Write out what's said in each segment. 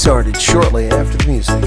started shortly after the music.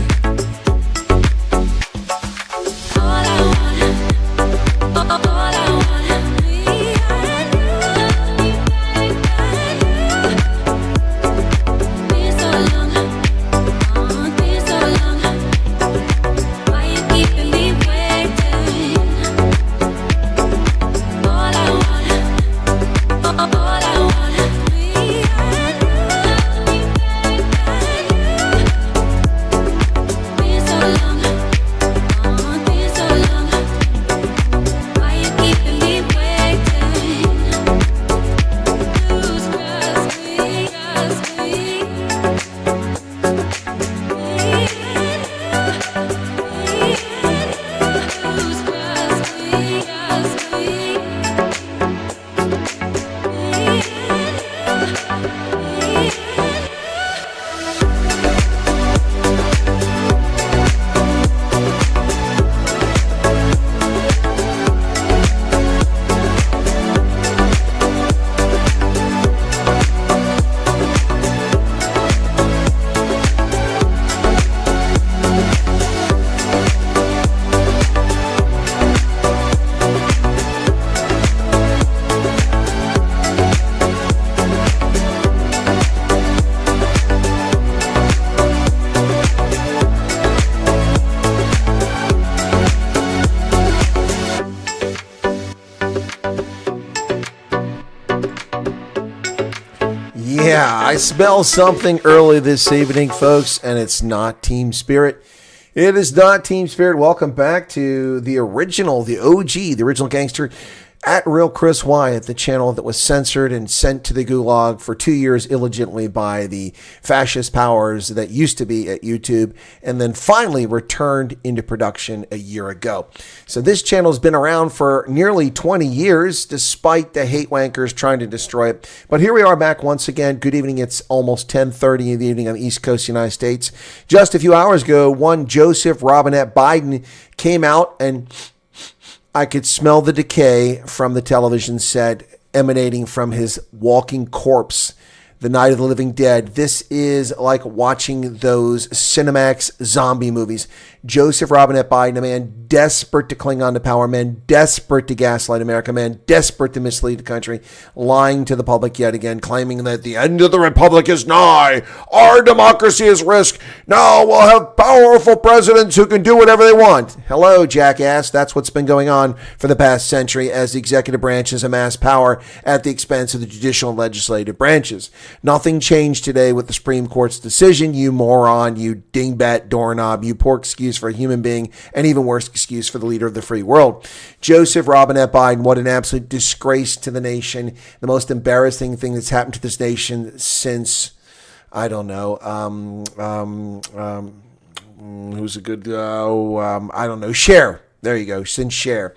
Yeah, I smell something early this evening, folks, and it's not Team Spirit. It is not Team Spirit. Welcome back to the original, the OG, the original gangster, at Real Chris Wyatt, the channel that was censored and sent to the gulag for 2 years illegitimately by the fascist powers that used to be at YouTube, and then finally returned into production a year ago. So this channel has been around for nearly 20 years, despite the hate wankers trying to destroy it. But here we are back once again. Good evening. It's almost 10:30 in the evening on the East Coast of the United States. Just a few hours ago, one Joseph Robinette Biden came out, and I could smell the decay from the television set emanating from his walking corpse, the Night of the Living Dead. This is like watching those Cinemax zombie movies. Joseph Robinette Biden, a man desperate to cling on to power, a man desperate to gaslight America, a man desperate to mislead the country, lying to the public yet again, claiming that the end of the republic is nigh. Our democracy is risk. Now we'll have powerful presidents who can do whatever they want. Hello, jackass. That's what's been going on for the past century as the executive branch has amassed power at the expense of the judicial and legislative branches. Nothing changed today with the Supreme Court's decision, you moron, you dingbat doorknob, you poor excuse for a human being, and even worse excuse for the leader of the free world. Joseph Robinette Biden, what an absolute disgrace to the nation. The most embarrassing thing that's happened to this nation since, I don't know, who's a good, I don't know, Cher. There you go, since Cher.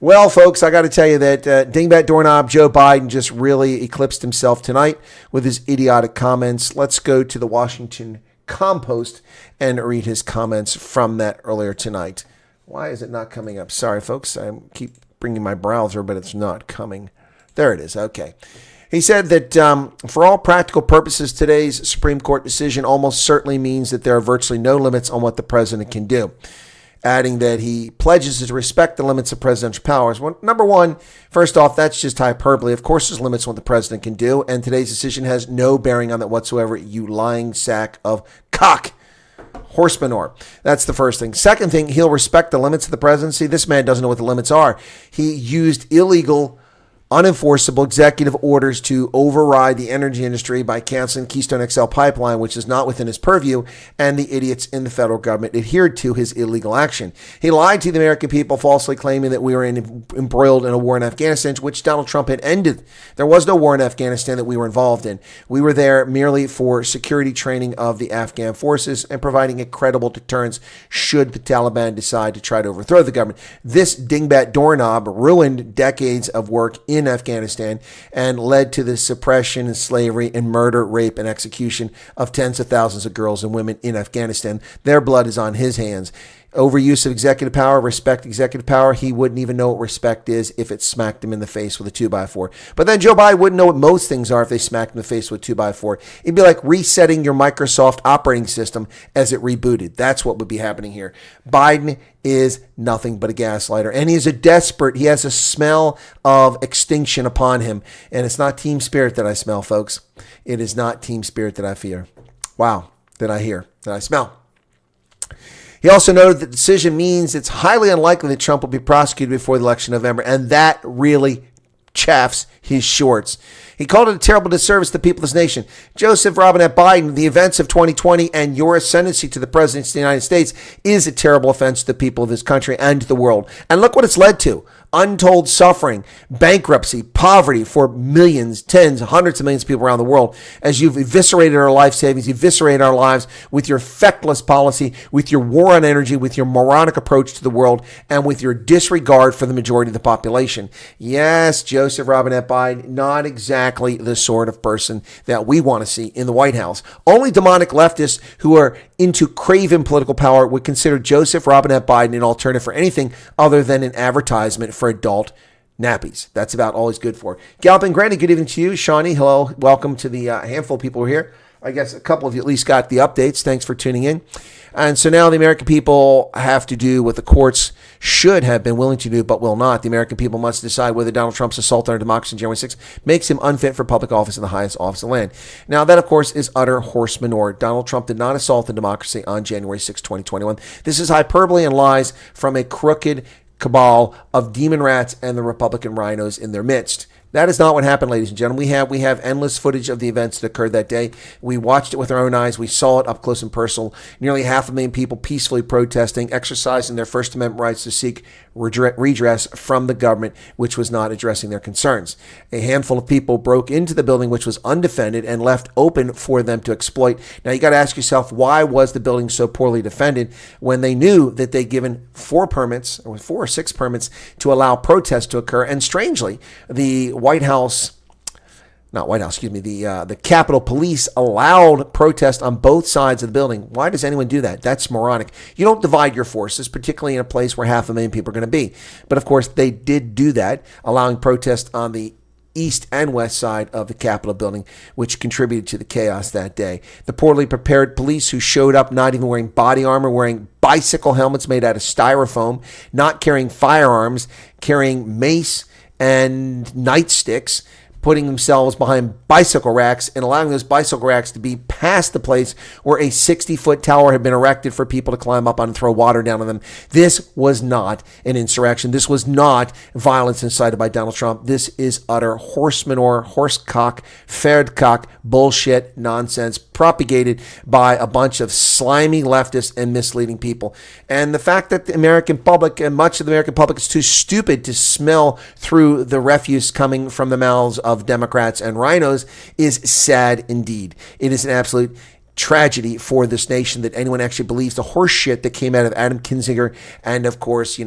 Well, folks, I got to tell you that dingbat doorknob Joe Biden just really eclipsed himself tonight with his idiotic comments. Let's go to the Washington Compost and read his comments from that earlier tonight. Why is it not coming up? Sorry, folks. I keep bringing my browser, but it's not coming. There it is. Okay. He said that for all practical purposes, today's Supreme Court decision almost certainly means that there are virtually no limits on what the president can do, adding that he pledges to respect the limits of presidential powers. Well, number one, first off, that's just hyperbole. Of course, there's limits on what the president can do, and today's decision has no bearing on that whatsoever, you lying sack of cock. Horse manure. That's the first thing. Second thing, he'll respect the limits of the presidency. This man doesn't know what the limits are. He used illegal, unenforceable executive orders to override the energy industry by canceling Keystone XL pipeline, which is not within his purview, and the idiots in the federal government adhered to his illegal action. He lied to the American people, falsely claiming that we were embroiled in a war in Afghanistan, which Donald Trump had ended. There was no war in Afghanistan that we were involved in. We were there merely for security training of the Afghan forces and providing a credible deterrence should the Taliban decide to try to overthrow the government. This dingbat doorknob ruined decades of work in Afghanistan and led to the suppression and slavery and murder, rape, and execution of tens of thousands of girls and women in Afghanistan. Their blood is on his hands. overuse of executive power, respect executive power. He wouldn't even know what respect is if it smacked him in the face with a 2x4. But then Joe Biden wouldn't know what most things are if they smacked him in the face with a 2x4. It'd be like resetting your Microsoft operating system as it rebooted. That's what would be happening here. Biden is nothing but a gaslighter. And he is a desperate. He has a smell of extinction upon him. And it's not team spirit that I smell, folks. It is not team spirit that I fear. Wow. That I hear, that I smell. He also noted that the decision means it's highly unlikely that Trump will be prosecuted before the election in November, and that really chaffs his shorts. He called it a terrible disservice to the people of this nation. Joseph Robinette Biden, the events of 2020 and your ascendancy to the presidency of the United States is a terrible offense to the people of this country and to the world. And look what it's led to. Untold suffering, bankruptcy, poverty for millions, tens, hundreds of millions of people around the world as you've eviscerated our life savings, eviscerated our lives with your feckless policy, with your war on energy, with your moronic approach to the world, and with your disregard for the majority of the population. Yes, Joseph Robinette Biden, not exactly the sort of person that we want to see in the White House. Only demonic leftists who are into craven political power would consider Joseph Robinette Biden an alternative for anything other than an advertisement for adult nappies. That's about all he's good for. Gallup and Granny, good evening to you. Shawnee, hello. Welcome to the handful of people who are here. I guess a couple of you at least got the updates. Thanks for tuning in. And so now the American people have to do what the courts should have been willing to do, but will not. The American people must decide whether Donald Trump's assault on our democracy on January 6th makes him unfit for public office in the highest office of the land. Now, that, of course, is utter horse manure. Donald Trump did not assault the democracy on January 6, 2021. This is hyperbole and lies from a crooked cabal of demon rats and the Republican rhinos in their midst. That is not what happened, ladies and gentlemen. We have endless footage of the events that occurred that day. We watched it with our own eyes. We saw it up close and personal. Nearly 500,000 people peacefully protesting, exercising their First Amendment rights to seek redress from the government, which was not addressing their concerns. A handful of people broke into the building, which was undefended, and left open for them to exploit. Now, you got to ask yourself, why was the building so poorly defended when they knew that they'd given 4 or 6 permits to allow protests to occur? And strangely, the the Capitol Police allowed protest on both sides of the building. Why does anyone do that? That's moronic. You don't divide your forces, particularly in a place where 500,000 people are going to be. But of course, they did do that, allowing protest on the east and west side of the Capitol building, which contributed to the chaos that day. The poorly prepared police who showed up not even wearing body armor, wearing bicycle helmets made out of styrofoam, not carrying firearms, carrying mace and nightsticks, putting themselves behind bicycle racks and allowing those bicycle racks to be past the place where a 60-foot tower had been erected for people to climb up on and throw water down on them. This was not an insurrection. This was not violence incited by Donald Trump. This is utter horse manure, horsecock, Pferdcock bullshit nonsense propagated by a bunch of slimy leftists and misleading people. And the fact that the American public and much of the American public is too stupid to smell through the refuse coming from the mouths of Democrats and rhinos is sad indeed. It is an absolute tragedy for this nation that anyone actually believes the horse shit that came out of Adam Kinzinger and, of course,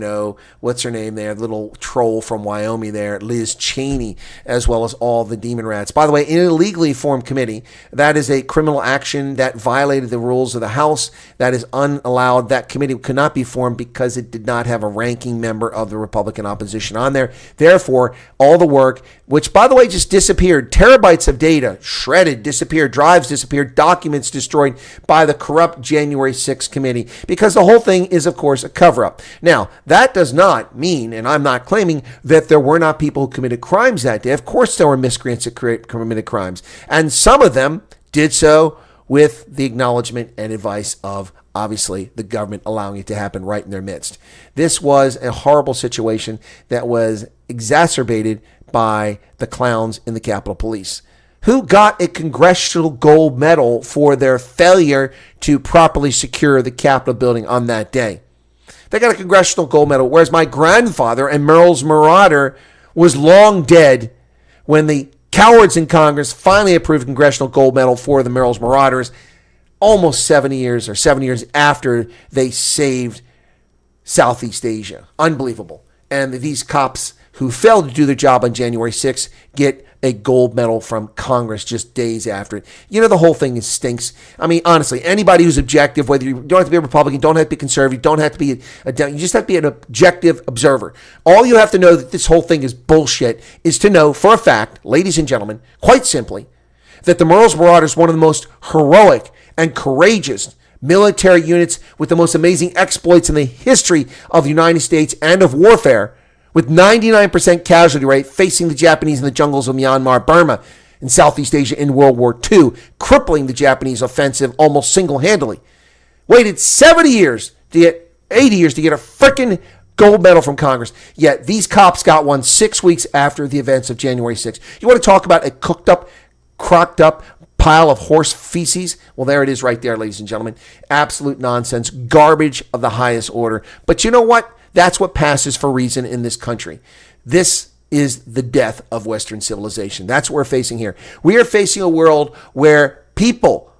what's her name there, the little troll from Wyoming there, Liz Cheney, as well as all the demon rats. By the way, in an illegally formed committee, that is a criminal action that violated the rules of the House. That is unallowed. That committee could not be formed because it did not have a ranking member of the Republican opposition on there. Therefore, all the work, which, by the way, just disappeared, terabytes of data shredded, disappeared, drives disappeared, documents destroyed by the corrupt January 6th committee, because the whole thing is, of course, a cover-up. Now, that does not mean, and I'm not claiming, that there were not people who committed crimes that day. Of course there were miscreants that committed crimes, and some of them did so with the acknowledgement and advice of, obviously, the government allowing it to happen right in their midst. This was a horrible situation that was exacerbated by the clowns in the Capitol Police, who got a congressional gold medal for their failure to properly secure the Capitol building on that day. They got a congressional gold medal, whereas my grandfather and Merle's Marauder was long dead when the cowards in Congress finally approved a congressional gold medal for the Merle's Marauders almost 7 years after they saved Southeast Asia. Unbelievable. And these cops who failed to do their job on January 6th get a gold medal from Congress just days after it. You know, the whole thing stinks. I mean, honestly, anybody who's objective, whether you don't have to be a Republican, don't have to be conservative, don't have to be a you just have to be an objective observer. All you have to know that this whole thing is bullshit is to know for a fact, ladies and gentlemen, quite simply, that the Merles Marauders is one of the most heroic and courageous military units with the most amazing exploits in the history of the United States and of warfare, with 99% casualty rate facing the Japanese in the jungles of Myanmar, Burma, and Southeast Asia in World War II, crippling the Japanese offensive almost single-handedly. Waited 80 years to get a frickin' gold medal from Congress. Yet these cops got one 6 weeks after the events of January 6th. You want to talk about a cooked up, crocked up pile of horse feces? Well, there it is right there, ladies and gentlemen. Absolute nonsense, garbage of the highest order. But you know what? That's what passes for reason in this country. This is the death of Western civilization. That's what we're facing here. We are facing a world where people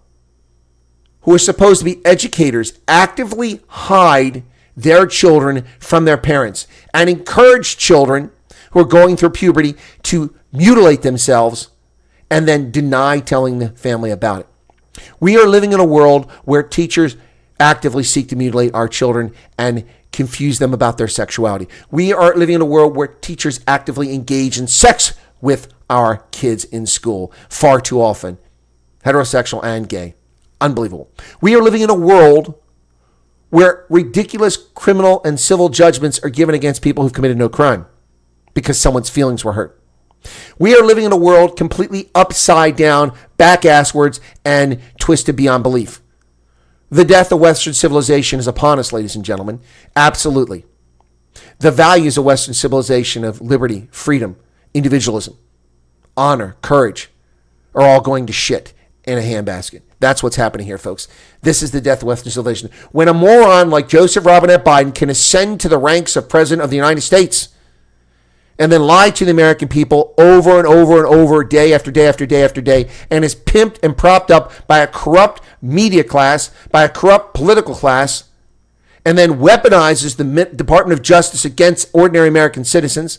who are supposed to be educators actively hide their children from their parents and encourage children who are going through puberty to mutilate themselves and then deny telling the family about it. We are living in a world where teachers actively seek to mutilate our children and confuse them about their sexuality. We are living in a world where teachers actively engage in sex with our kids in school far too often, heterosexual and gay. Unbelievable. We are living in a world where ridiculous criminal and civil judgments are given against people who've committed no crime because someone's feelings were hurt. We are living in a world completely upside down, back-asswards, and twisted beyond belief. The death of Western civilization is upon us, ladies and gentlemen. Absolutely. The values of Western civilization of liberty, freedom, individualism, honor, courage are all going to shit in a handbasket. That's what's happening here, folks. This is the death of Western civilization. When a moron like Joseph Robinette Biden can ascend to the ranks of President of the United States and then lie to the American people over and over and over, day after day after day after day, and is pimped and propped up by a corrupt media class, by a corrupt political class, and then weaponizes the Department of Justice against ordinary American citizens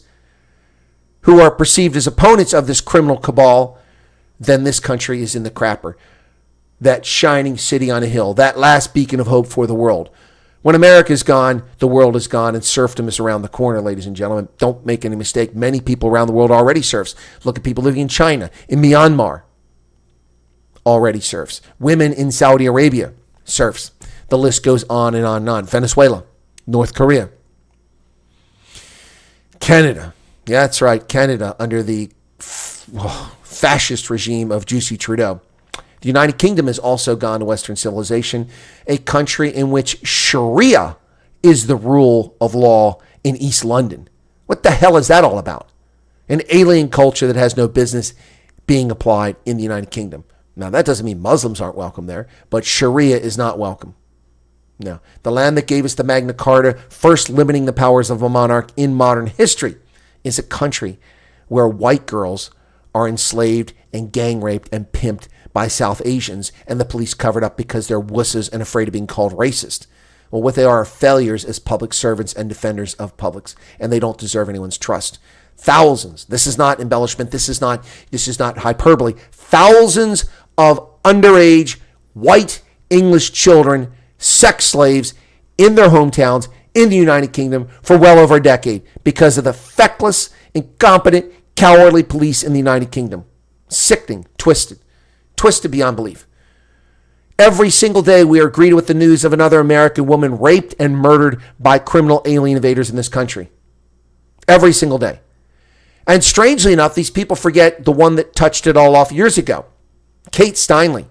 who are perceived as opponents of this criminal cabal, then this country is in the crapper. That shining city on a hill, that last beacon of hope for the world. When America is gone, the world is gone, and serfdom is around the corner, ladies and gentlemen. Don't make any mistake. Many people around the world are already serfs. Look at people living in China, in Myanmar, already serfs. Women in Saudi Arabia, serfs. The list goes on and on and on. Venezuela, North Korea, Canada. Yeah, that's right, Canada, under the fascist regime of Jussi Trudeau. The United Kingdom has also gone to Western civilization, a country in which Sharia is the rule of law in East London. What the hell is that all about? An alien culture that has no business being applied in the United Kingdom. Now, that doesn't mean Muslims aren't welcome there, but Sharia is not welcome. No. The land that gave us the Magna Carta, first limiting the powers of a monarch in modern history, is a country where white girls are enslaved and gang raped and pimped by South Asians, and the police covered up because they're wusses and afraid of being called racist. Well, what they are failures as public servants and defenders of publics, and they don't deserve anyone's trust. Thousands, this is not embellishment, this is not hyperbole, thousands of underage white English children, sex slaves in their hometowns in the United Kingdom for well over a decade because of the feckless, incompetent, cowardly police in the United Kingdom. Sickening, twisted beyond belief. Every single day we are greeted with the news of another American woman raped and murdered by criminal alien invaders in this country. Every single day. And strangely enough, these people forget the one that touched it all off years ago. Kate Steinle.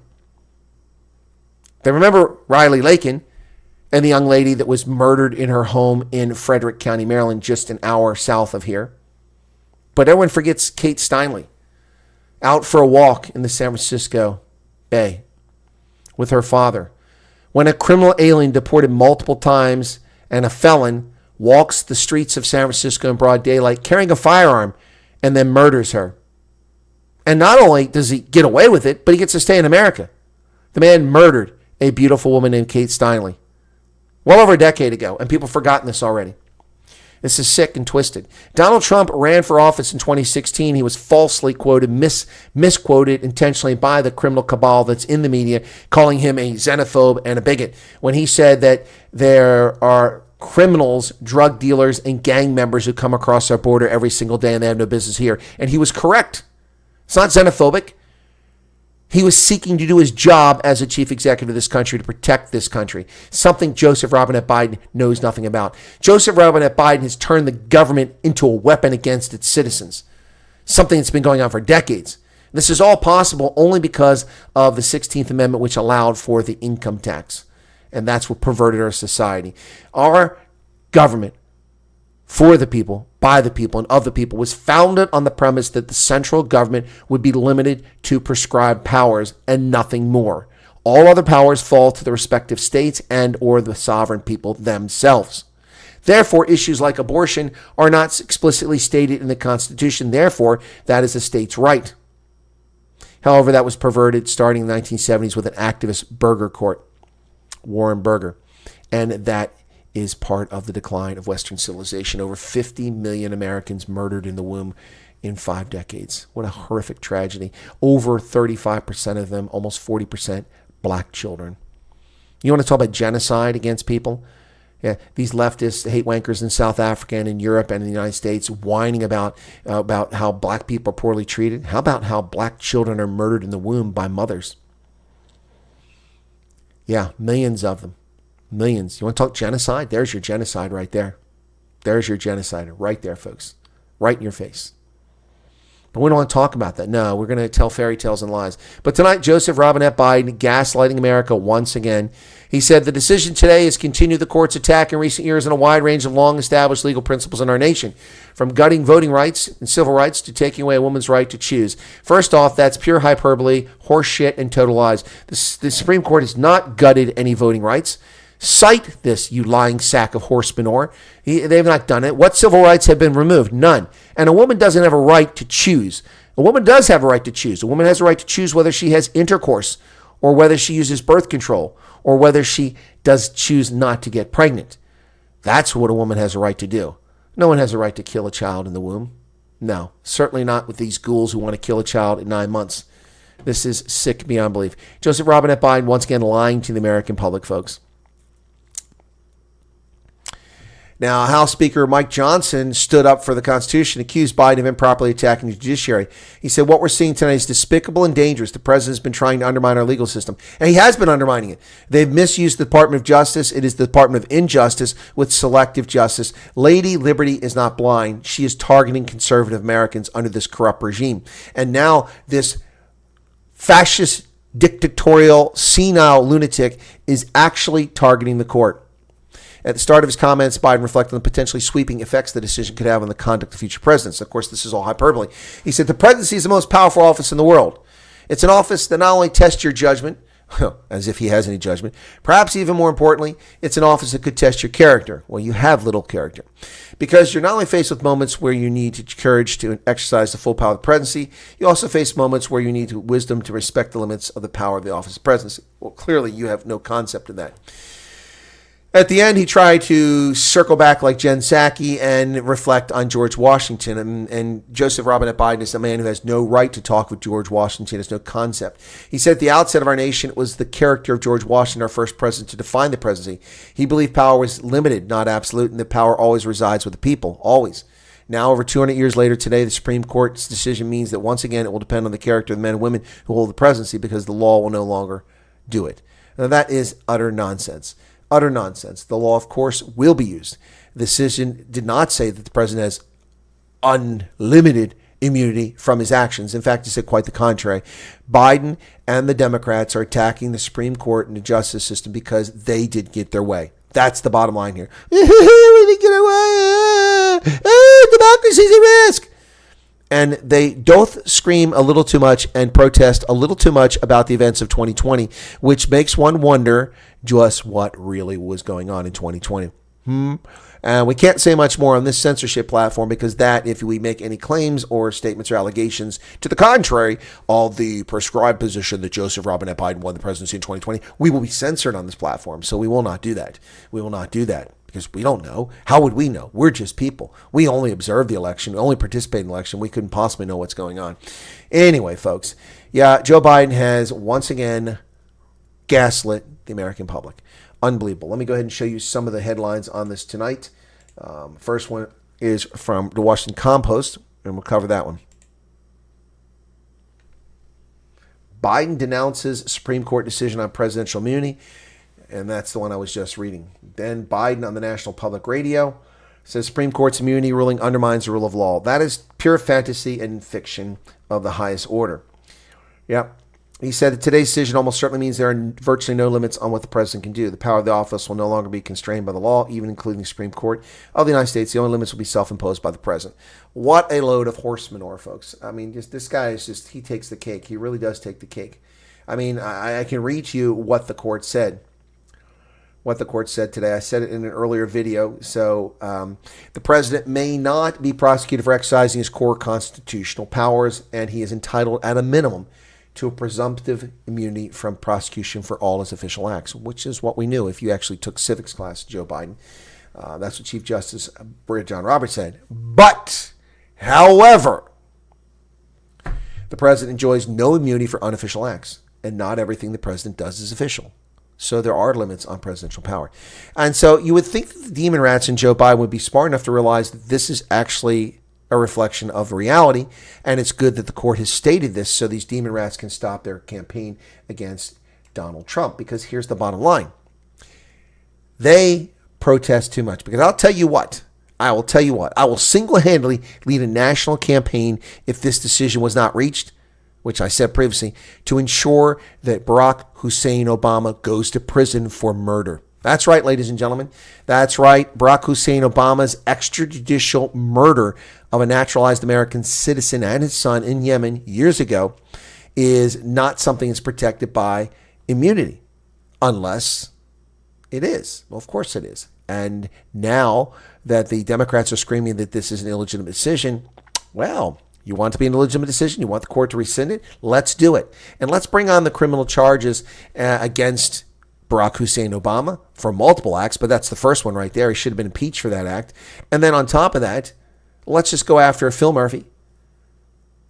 They remember Riley Lakin and the young lady that was murdered in her home in Frederick County, Maryland, just an hour south of here. But everyone forgets Kate Steinle, out for a walk in the San Francisco Bay with her father, when a criminal alien deported multiple times and a felon walks the streets of San Francisco in broad daylight carrying a firearm and then murders her. And not only does he get away with it, but he gets to stay in America. The man murdered a beautiful woman named Kate Steinle well over a decade ago, and people have forgotten this already. This is sick and twisted. Donald Trump ran for office in 2016. He was falsely quoted, misquoted intentionally by the criminal cabal that's in the media, calling him a xenophobe and a bigot when he said that there are criminals, drug dealers, and gang members who come across our border every single day and they have no business here. And he was correct. It's not xenophobic. He was seeking to do his job as a chief executive of this country to protect this country, something Joseph Robinette Biden knows nothing about. Joseph Robinette Biden has turned the government into a weapon against its citizens, something that's been going on for decades. This is all possible only because of the 16th Amendment, which allowed for the income tax. And that's what perverted our society. Our government, for the people, by the people, and of the people, was founded on the premise that the central government would be limited to prescribed powers and nothing more. All other powers fall to the respective states and or the sovereign people themselves. Therefore, issues like abortion are not explicitly stated in the Constitution. Therefore, that is a state's right. However, that was perverted starting in the 1970s with an activist burger court, Warren Burger, and that is part of the decline of Western civilization. Over 50 million Americans murdered in the womb in 5 decades. What a horrific tragedy. Over 35% of them, almost 40%, black children. You want to talk about genocide against people? Yeah, these leftists, hate wankers in South Africa and in Europe and in the United States whining about how black people are poorly treated. How about how black children are murdered in the womb by mothers? Yeah, millions of them. Millions. You want to talk genocide? There's your genocide right there. There's your genocide right there, folks. Right in your face. But we don't want to talk about that. No, we're going to tell fairy tales and lies. But tonight, Joseph Robinette Biden gaslighting America once again. He said the decision today is continue the court's attack in recent years on a wide range of long-established legal principles in our nation, from gutting voting rights and civil rights to taking away a woman's right to choose. First off, that's pure hyperbole, horseshit, and total lies. The Supreme Court has not gutted any voting rights. Cite this, you lying sack of horse manure. They've not done it. What civil rights have been removed? None. And a woman doesn't have a right to choose. A woman does have a right to choose. A woman has a right to choose whether she has intercourse or whether she uses birth control or whether she does choose not to get pregnant. That's what a woman has a right to do. No one has a right to kill a child in the womb. No, certainly not with these ghouls who want to kill a child at 9 months. This is sick beyond belief. Joseph Robinette Biden once again lying to the American public, folks. Now, House Speaker Mike Johnson stood up for the Constitution, accused Biden of improperly attacking the judiciary. He said, what we're seeing tonight is despicable and dangerous. The president has been trying to undermine our legal system, and he has been undermining it. They've misused the Department of Justice. It is the Department of Injustice with selective justice. Lady Liberty is not blind. She is targeting conservative Americans under this corrupt regime. And now this fascist, dictatorial, senile lunatic is actually targeting the court. At the start of his comments, Biden reflected on the potentially sweeping effects the decision could have on the conduct of future presidents. Of course, this is all hyperbole. He said, the presidency is the most powerful office in the world. It's an office that not only tests your judgment, as if he has any judgment, perhaps even more importantly, it's an office that could test your character. Well, you have little character. Because you're not only faced with moments where you need courage to exercise the full power of the presidency, you also face moments where you need wisdom to respect the limits of the power of the office of presidency. Well, clearly you have no concept of that. At the end, he tried to circle back like Jen Psaki and reflect on George Washington. And Joseph Robinette Biden is a man who has no right to talk with George Washington, has no concept. He said at the outset of our nation, it was the character of George Washington, our first president, to define the presidency. He believed power was limited, not absolute, and that power always resides with the people, always. Now, over 200 years later today, the Supreme Court's decision means that once again, it will depend on the character of the men and women who hold the presidency because the law will no longer do it. Now, that is utter nonsense. Utter nonsense. The law, of course, will be used. The decision did not say that the president has unlimited immunity from his actions. In fact, he said quite the contrary. Biden and the Democrats are attacking the Supreme Court and the justice system because they did get their way. That's the bottom line here. We didn't get our way. Democracy's at risk. And they both scream a little too much and protest a little too much about the events of 2020, which makes one wonder just what really was going on in 2020. And we can't say much more on this censorship platform because that, if we make any claims or statements or allegations to the contrary of the prescribed position that Joseph Robinette Biden won the presidency in 2020, we will be censored on this platform. So we will not do that. We will not do that. because we don't know. How would we know? We're just people. We only observe the election. We only participate in the election. We couldn't possibly know what's going on. Anyway, folks, yeah, Joe Biden has once again gaslit the American public. Unbelievable. Let me go ahead and show you some of the headlines on this tonight. First one is from the Washington Compost, and we'll cover that one. Biden denounces Supreme Court decision on presidential immunity, and that's the one I was just reading. Then Biden on the National Public Radio says Supreme Court's immunity ruling undermines the rule of law. That is pure fantasy and fiction of the highest order. Yep. He said that today's decision almost certainly means there are virtually no limits on what the president can do. The power of the office will no longer be constrained by the law, even including the Supreme Court of the United States. The only limits will be self-imposed by the president. What a load of horse manure, folks. I mean, this guy is just, he takes the cake. He really does take the cake. I mean, I can read to you what the court said. What the court said today. I said it in an earlier video. So the president may not be prosecuted for exercising his core constitutional powers, and he is entitled at a minimum to a presumptive immunity from prosecution for all his official acts, which is what we knew if you actually took civics class, Joe Biden. That's what Chief Justice John Roberts said. But, however, the president enjoys no immunity for unofficial acts, and not everything the president does is official. So there are limits on presidential power. And so you would think that the demon rats in Joe Biden would be smart enough to realize that this is actually a reflection of reality, and it's good that the court has stated this so these demon rats can stop their campaign against Donald Trump, because here's the bottom line. They protest too much, because I'll tell you what, I will single-handedly lead a national campaign if this decision was not reached, which I said previously, to ensure that Barack Hussein Obama goes to prison for murder. That's right, ladies and gentlemen. That's right. Barack Hussein Obama's extrajudicial murder of a naturalized American citizen and his son in Yemen years ago is not something that's protected by immunity, unless it is. Well, of course it is. And now that the Democrats are screaming that this is an illegitimate decision, well, you want it to be an illegitimate decision? You want the court to rescind it? Let's do it. And let's bring on the criminal charges against Barack Hussein Obama for multiple acts, but that's the first one right there. He should have been impeached for that act. And then on top of that, let's just go after Phil Murphy,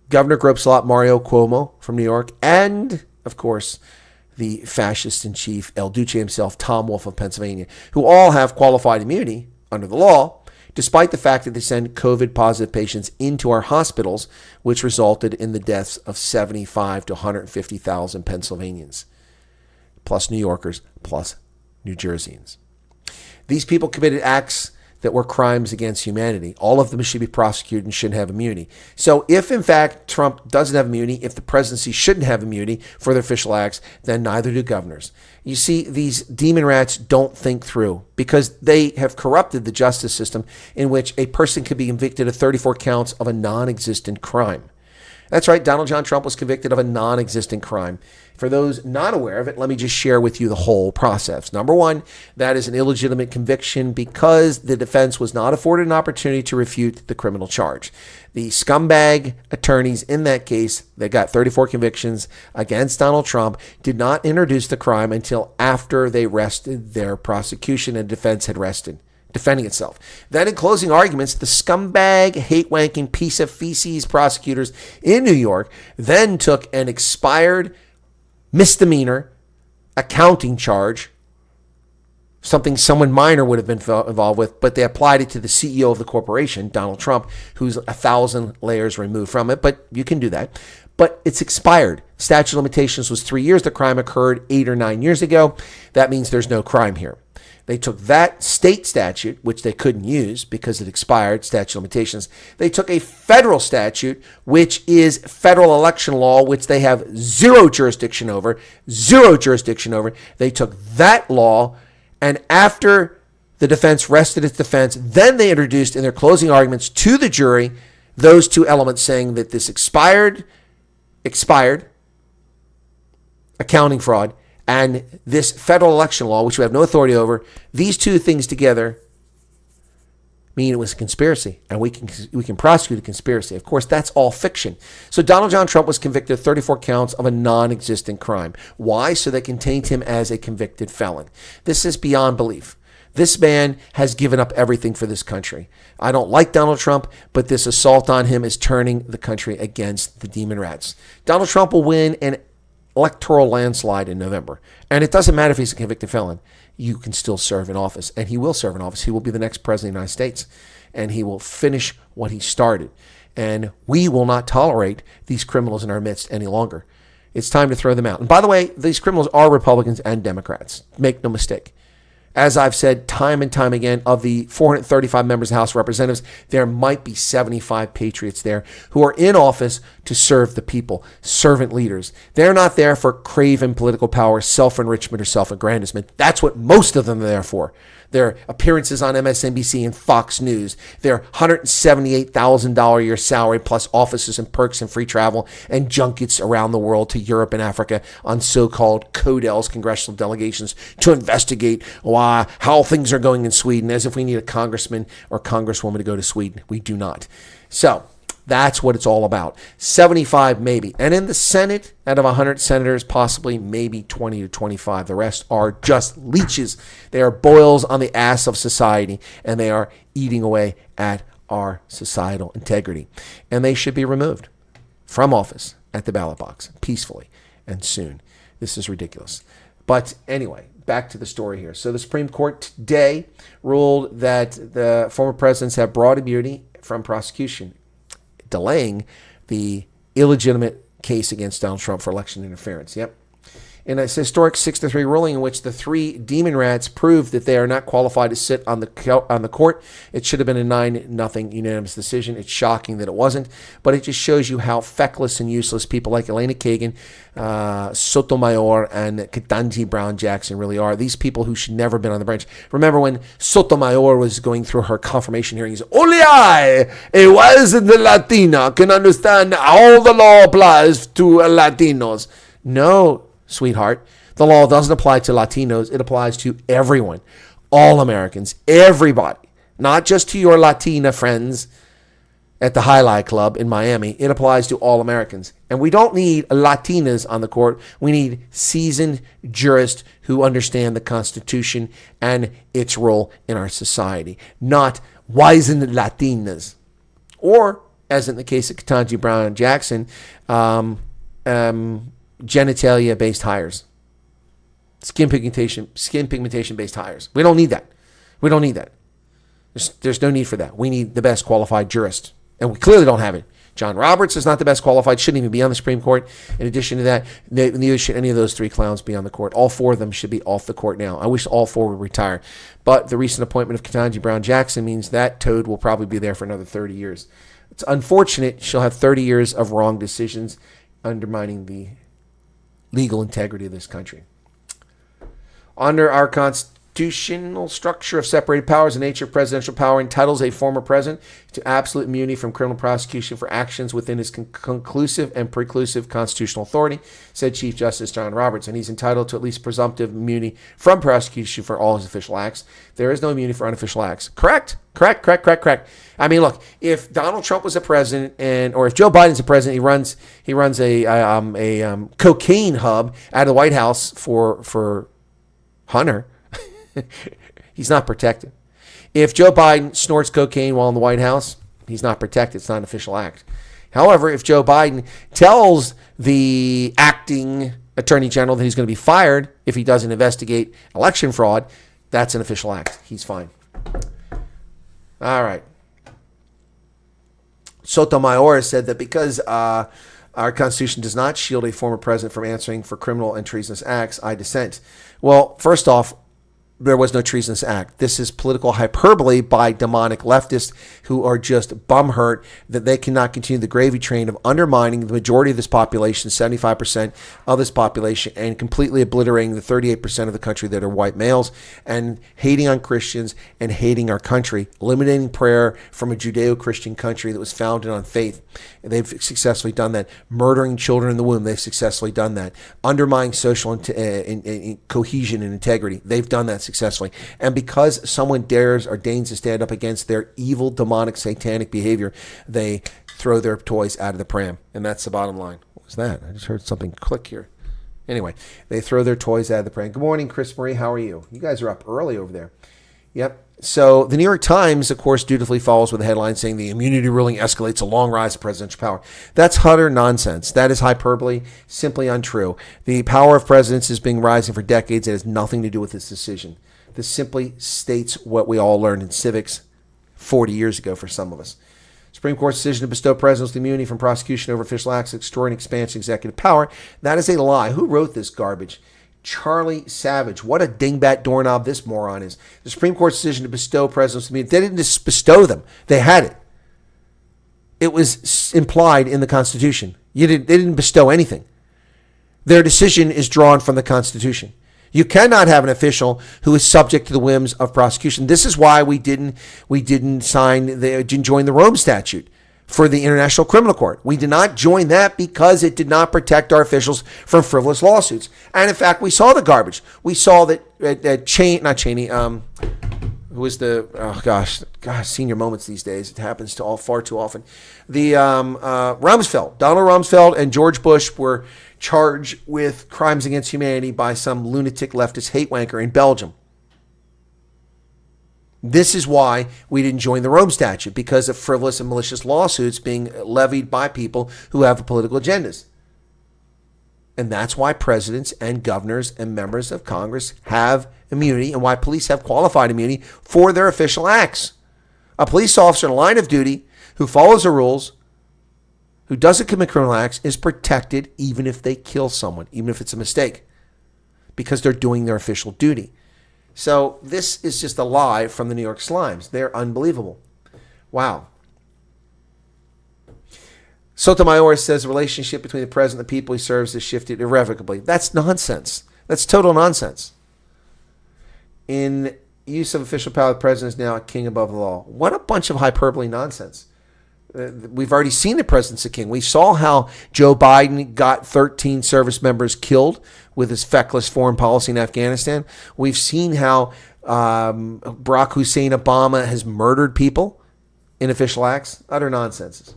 Governor Gropes-Lot Mario Cuomo from New York, and, of course, the fascist-in-chief, El Duce himself, Tom Wolf of Pennsylvania, who all have qualified immunity under the law, despite the fact that they send COVID-positive patients into our hospitals, which resulted in the deaths of 75 to 150,000 Pennsylvanians, plus New Yorkers, plus New Jerseyans. These people committed acts that were crimes against humanity. All of them should be prosecuted and shouldn't have immunity. So if, in fact, Trump doesn't have immunity, if the presidency shouldn't have immunity for their official acts, then neither do governors. You see, these demon rats don't think through, because they have corrupted the justice system in which a person could be convicted of 34 counts of a non-existent crime. That's right, Donald John Trump was convicted of a non-existent crime. For those not aware of it, let me just share with you the whole process. Number one, that is an illegitimate conviction because the defense was not afforded an opportunity to refute the criminal charge. The scumbag attorneys in that case that got 34 convictions against Donald Trump did not introduce the crime until after they rested their prosecution and defense had rested, defending itself. Then in closing arguments, the scumbag, hate-wanking piece of feces prosecutors in New York then took an expired misdemeanor accounting charge, something someone minor would have been involved with, but they applied it to the CEO of the corporation, Donald Trump, who's 1,000 layers removed from it, but you can do that. But it's expired. Statute of limitations was 3 years. The crime occurred 8 or 9 years ago. That means there's no crime here. They took that state statute, which they couldn't use because it expired, statute of limitations. They took a federal statute, which is federal election law, which they have zero jurisdiction over. They took that law, and after the defense rested its defense, then they introduced in their closing arguments to the jury those two elements, saying that this expired accounting fraud, and this federal election law, which we have no authority over, these two things together mean it was a conspiracy, and we can prosecute a conspiracy. Of course, that's all fiction. So Donald John Trump was convicted of 34 counts of a non-existent crime. Why? So they can taint him as a convicted felon. This is beyond belief. This man has given up everything for this country. I don't like Donald Trump, but this assault on him is turning the country against the demon rats. Donald Trump will win an electoral landslide in November. And it doesn't matter if he's a convicted felon. You can still serve in office, and he will serve in office. He will be the next president of the United States, and he will finish what he started. And we will not tolerate these criminals in our midst any longer. It's time to throw them out. And by the way, these criminals are Republicans and Democrats. Make no mistake. As I've said time and time again, of the 435 members of the House of Representatives, there might be 75 patriots there who are in office to serve the people, servant leaders. They're not there for craven political power, self-enrichment, or self-aggrandizement. That's what most of them are there for. Their appearances on MSNBC and Fox News, their $178,000 a year salary plus offices and perks and free travel and junkets around the world to Europe and Africa on so-called CODELs, congressional delegations, to investigate how things are going in Sweden, as if we need a congressman or congresswoman to go to Sweden. We do not. So that's what it's all about. 75 maybe. And in the Senate, out of 100 senators, possibly maybe 20 to 25. The rest are just leeches. They are boils on the ass of society, and they are eating away at our societal integrity. And they should be removed from office at the ballot box peacefully and soon. This is ridiculous. But anyway, back to the story here. So the Supreme Court today ruled that the former presidents have broad immunity from prosecution, delaying the illegitimate case against Donald Trump for election interference. Yep. In a historic 6-3 ruling in which the three demon rats proved that they are not qualified to sit on the court, it should have been a 9-0 unanimous decision. It's shocking that it wasn't, but it just shows you how feckless and useless people like Elena Kagan, Sotomayor, and Ketanji Brown Jackson really are. These people who should never have been on the bench. Remember when Sotomayor was going through her confirmation hearings, only I, a wise and Latina, can understand how the law applies to Latinos. No, sweetheart, the law doesn't apply to Latinos. It applies to everyone, all Americans, everybody, not just to your Latina friends at the High Life Club in Miami. It applies to all Americans. And we don't need Latinas on the court. We need seasoned jurists who understand the Constitution and its role in our society, not wizened Latinas. Or, as in the case of Ketanji Brown Jackson, genitalia-based hires, skin pigmentation-based hires. We don't need that. We don't need that. There's no need for that. We need the best qualified jurist, and we clearly don't have it. John Roberts is not the best qualified, shouldn't even be on the Supreme Court. In addition to that, neither should any of those three clowns be on the court. All four of them should be off the court now. I wish all four would retire. But the recent appointment of Ketanji Brown Jackson means that toad will probably be there for another 30 years. It's unfortunate she'll have 30 years of wrong decisions undermining the legal integrity of this country. Under our constitutional structure of separated powers, the nature of presidential power entitles a former president to absolute immunity from criminal prosecution for actions within his conclusive and preclusive constitutional authority, said Chief Justice John Roberts, and he's entitled to at least presumptive immunity from prosecution for all his official acts. There is no immunity for unofficial acts. Correct. I mean, look, if Donald Trump was a president, or if Joe Biden's a president, he runs a cocaine hub out of the White House for Hunter. He's not protected. If Joe Biden snorts cocaine while in the White House, he's not protected. It's not an official act. However, if Joe Biden tells the acting attorney general that he's going to be fired if he doesn't investigate election fraud, that's an official act. He's fine. All right. Sotomayor said that because our Constitution does not shield a former president from answering for criminal and treasonous acts, I dissent. Well, first off, there was no treasonous act. This is political hyperbole by demonic leftists who are just bumhurt that they cannot continue the gravy train of undermining the majority of this population, 75% of this population, and completely obliterating the 38% of the country that are white males, and hating on Christians and hating our country, eliminating prayer from a Judeo-Christian country that was founded on faith. And they've successfully done that. Murdering children in the womb, they've successfully done that. Undermining social cohesion and integrity, they've done that successfully. And because someone dares or deigns to stand up against their evil, demonic, satanic behavior, they throw their toys out of the pram. And that's the bottom line. What was that? I just heard something click here. Anyway, they throw their toys out of the pram. Good morning, Chris Marie. How are you? You guys are up early over there. Yep. So the New York Times, of course, dutifully follows with a headline saying the immunity ruling escalates a long rise of presidential power. That's utter nonsense. That is hyperbole, simply untrue. The power of presidents has been rising for decades. It has nothing to do with this decision. This simply states what we all learned in civics 40 years ago for some of us. Supreme Court's decision to bestow presidential immunity from prosecution over official acts, extraordinary expansion of executive power. That is a lie. Who wrote this garbage? Charlie Savage. What a dingbat doorknob this moron is. The Supreme Court's decision to bestow presidential immunity, they didn't just bestow them. They had it. It was implied in the Constitution. They didn't bestow anything. Their decision is drawn from the Constitution. You cannot have an official who is subject to the whims of prosecution. This is why we didn't join the Rome Statute for the International Criminal Court. We did not join that because it did not protect our officials from frivolous lawsuits. And in fact, we saw the garbage. We saw that who was the, senior moments these days. It happens to far too often. The Rumsfeld, Donald Rumsfeld and George Bush were charged with crimes against humanity by some lunatic leftist hate wanker in Belgium. This is why we didn't join the Rome Statute, because of frivolous and malicious lawsuits being levied by people who have political agendas. And that's why presidents and governors and members of Congress have immunity, and why police have qualified immunity for their official acts. A police officer in a line of duty who follows the rules, who doesn't commit criminal acts, is protected even if they kill someone, even if it's a mistake, because they're doing their official duty. So this is just a lie from the New York Slimes. They're unbelievable. Wow. Sotomayor says the relationship between the president and the people he serves has shifted irrevocably. That's nonsense. That's total nonsense. In use of official power, the president is now a king above the law. What a bunch of hyperbole nonsense. We've already seen the president's a king. We saw how Joe Biden got 13 service members killed with his feckless foreign policy in Afghanistan. We've seen how Barack Hussein Obama has murdered people in official acts. Utter nonsense.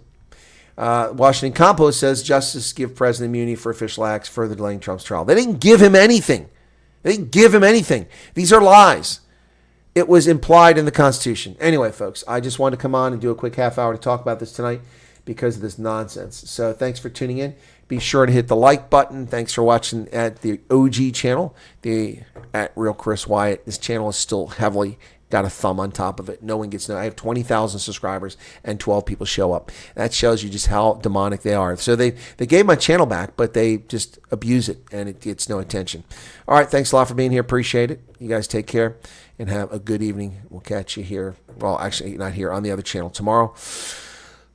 Washington Compost says justice give president immunity for official acts, further delaying Trump's trial. They didn't give him anything. These are lies. It was implied in the Constitution. Anyway, folks, I just wanted to come on and do a quick half hour to talk about this tonight because of this nonsense. So thanks for tuning in. Be sure to hit the like button. Thanks for watching at the OG channel, at Real Chris Wyatt. This channel is still heavily got a thumb on top of it. No one gets no. I have 20,000 subscribers and 12 people show up. That shows you just how demonic they are. So they gave my channel back, but they just abuse it and it gets no attention. All right, thanks a lot for being here. Appreciate it. You guys take care and have a good evening. We'll catch you here. Well, actually, not here, on the other channel tomorrow.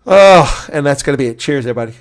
Oh, and that's going to be it. Cheers, everybody.